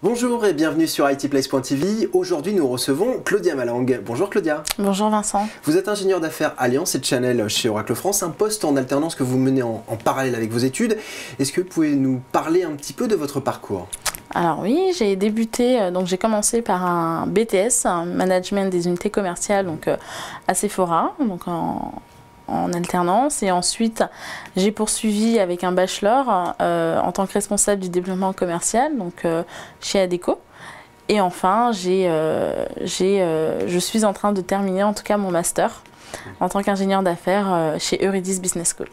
Bonjour et bienvenue sur itplace.tv. Aujourd'hui, nous recevons Claudia Malang. Bonjour Claudia. Bonjour Vincent. Vous êtes ingénieur d'affaires Alliance et Channel chez Oracle France, un poste en alternance que vous menez en parallèle avec vos études. Est-ce que vous pouvez nous parler un petit peu de votre parcours ? Alors oui, j'ai débuté, donc j'ai commencé par un BTS, un management des unités commerciales, donc à Sephora, donc en alternance, et ensuite j'ai poursuivi avec un bachelor en tant que responsable du développement commercial, donc chez Adecco. Et enfin, je suis en train de terminer en tout cas mon master en tant qu'ingénieur d'affaires chez Euridis Business School.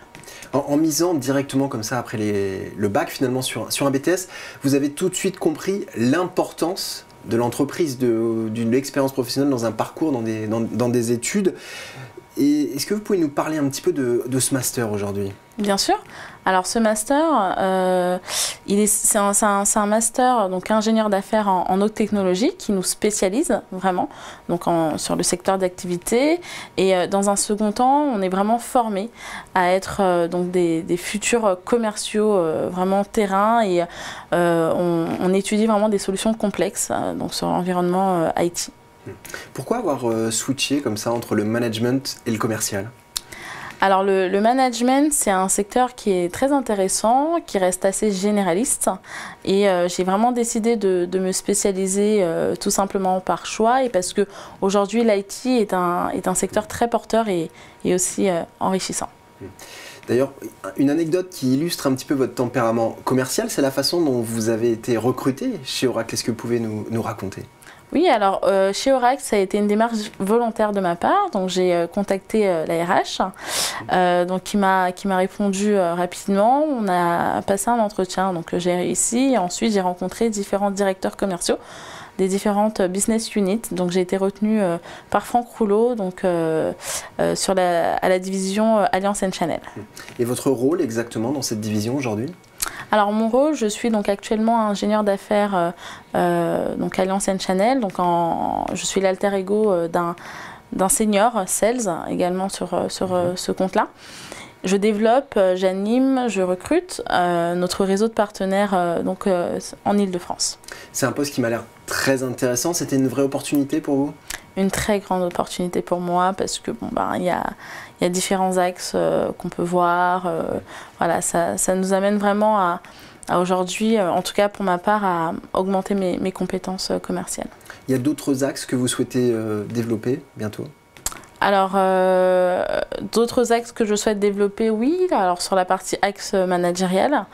En misant directement comme ça après le bac finalement sur un BTS, vous avez tout de suite compris l'importance de l'entreprise, d'une expérience professionnelle dans un parcours, dans des études. Et est-ce que vous pouvez nous parler un petit peu de ce master aujourd'hui ? Bien sûr. Alors ce master, c'est un master donc ingénieur d'affaires en haute technologie qui nous spécialise vraiment donc sur le secteur d'activité. Et dans un second temps, on est vraiment formé à être donc des futurs commerciaux vraiment terrain, et on étudie vraiment des solutions complexes donc sur l'environnement IT. Pourquoi avoir switché comme ça entre le management et le commercial ? Alors le management, c'est un secteur qui est très intéressant, qui reste assez généraliste, et j'ai vraiment décidé de me spécialiser tout simplement par choix, et parce que aujourd'hui l'IT est un secteur très porteur et aussi enrichissant. D'ailleurs, une anecdote qui illustre un petit peu votre tempérament commercial, c'est la façon dont vous avez été recruté chez Oracle. Est-ce que vous pouvez nous raconter ? Oui, alors chez Oracle, ça a été une démarche volontaire de ma part. Donc j'ai contacté la RH, donc qui m'a répondu rapidement. On a passé un entretien, donc j'ai réussi. Et ensuite, j'ai rencontré différents directeurs commerciaux des différentes business units. Donc j'ai été retenue par Franck Rouleau, donc à la division Alliance and Channel. Et votre rôle exactement dans cette division aujourd'hui ? Alors mon rôle, je suis donc actuellement ingénieur d'affaires donc Alliance and Channel, donc je suis l'alter ego d'un senior sales également sur ce compte-là. Je développe, j'anime, je recrute notre réseau de partenaires donc en Île-de-France. C'est un poste qui m'a l'air très intéressant. C'était une vraie opportunité pour vous ? Une très grande opportunité pour moi, parce que bon, il y a différents axes qu'on peut voir. Voilà, ça nous amène vraiment à aujourd'hui, en tout cas pour ma part, à augmenter mes compétences commerciales. Il y a d'autres axes que vous souhaitez développer bientôt ? Alors, d'autres axes que je souhaite développer, oui. Alors, sur la partie axe managérial,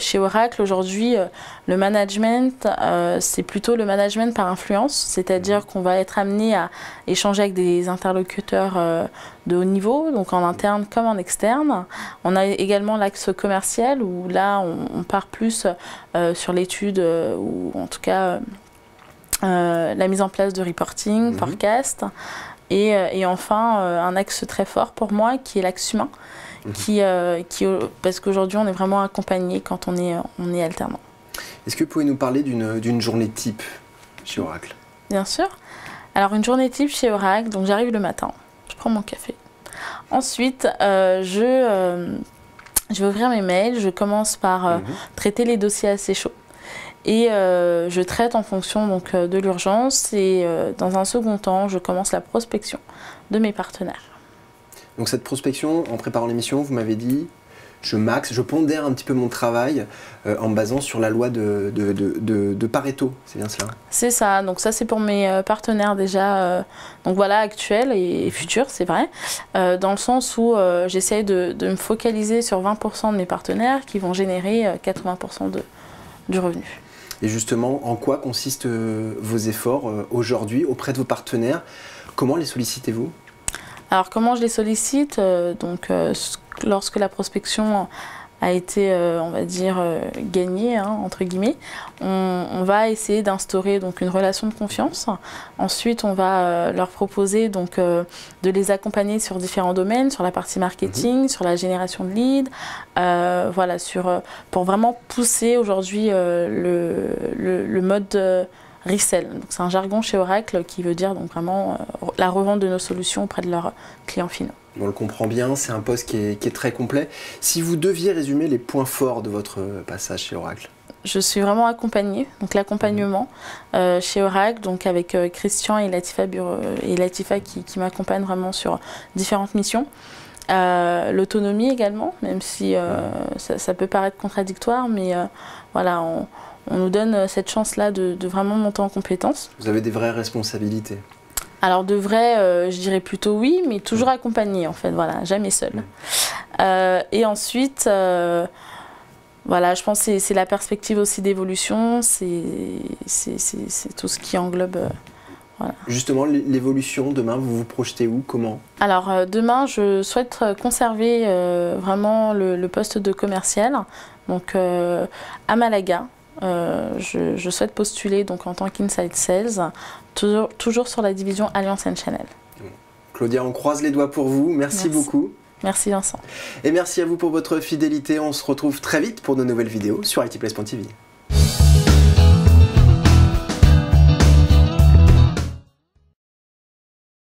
chez Oracle, aujourd'hui, le management, c'est plutôt le management par influence, c'est-à-dire qu'on va être amené à échanger avec des interlocuteurs de haut niveau, donc en interne comme en externe. On a également l'axe commercial, où là, on part plus sur l'étude, ou en tout cas, la mise en place de reporting, forecast. Et enfin, un axe très fort pour moi qui est l'axe humain, parce qu'aujourd'hui on est vraiment accompagné quand on est alternant. Est-ce que vous pouvez nous parler d'une journée type chez Oracle ? Bien sûr. Alors une journée type chez Oracle, donc j'arrive le matin, je prends mon café. Ensuite, je vais ouvrir mes mails, je commence par traiter les dossiers assez chauds. Et je traite en fonction donc, de l'urgence, et dans un second temps, je commence la prospection de mes partenaires. Donc cette prospection, en préparant l'émission, vous m'avez dit, je pondère un petit peu mon travail en me basant sur la loi de Pareto, c'est bien cela ? C'est ça, donc ça c'est pour mes partenaires déjà, donc voilà, actuels et futurs, c'est vrai, dans le sens où j'essaye de me focaliser sur 20% de mes partenaires qui vont générer 80% du revenu. Et justement, en quoi consistent vos efforts aujourd'hui auprès de vos partenaires ? Comment les sollicitez-vous ? Alors, comment je les sollicite ? Lorsque la prospection a été, on va dire, gagnée, entre guillemets, on va essayer d'instaurer donc une relation de confiance. Ensuite, on va leur proposer donc, de les accompagner sur différents domaines, sur la partie marketing, sur la génération de leads, voilà, pour vraiment pousser aujourd'hui le mode resell. C'est un jargon chez Oracle qui veut dire donc vraiment la revente de nos solutions auprès de leurs clients finaux. On le comprend bien, c'est un poste qui est très complet. Si vous deviez résumer les points forts de votre passage chez Oracle ? je suis vraiment accompagnée, donc l'accompagnement chez Oracle, donc avec Christian et Latifa qui m'accompagnent vraiment sur différentes missions. L'autonomie également, même si ça peut paraître contradictoire, mais voilà, on nous donne cette chance-là de vraiment monter en compétences. Vous avez des vraies responsabilités? Alors de vrai, je dirais plutôt oui, mais toujours accompagnée en fait, voilà, jamais seule. Et ensuite, voilà, je pense que c'est la perspective aussi d'évolution, c'est tout ce qui englobe. Voilà. Justement, l'évolution, demain, vous vous projetez où, comment? Alors demain, je souhaite conserver vraiment le poste de commercial, donc à Malaga. Je souhaite postuler donc en tant qu'Inside Sales, toujours sur la division Alliance & Channel. Claudia, on croise les doigts pour vous. Merci beaucoup. Merci Vincent. Et merci à vous pour votre fidélité. On se retrouve très vite pour de nouvelles vidéos sur itplace.tv.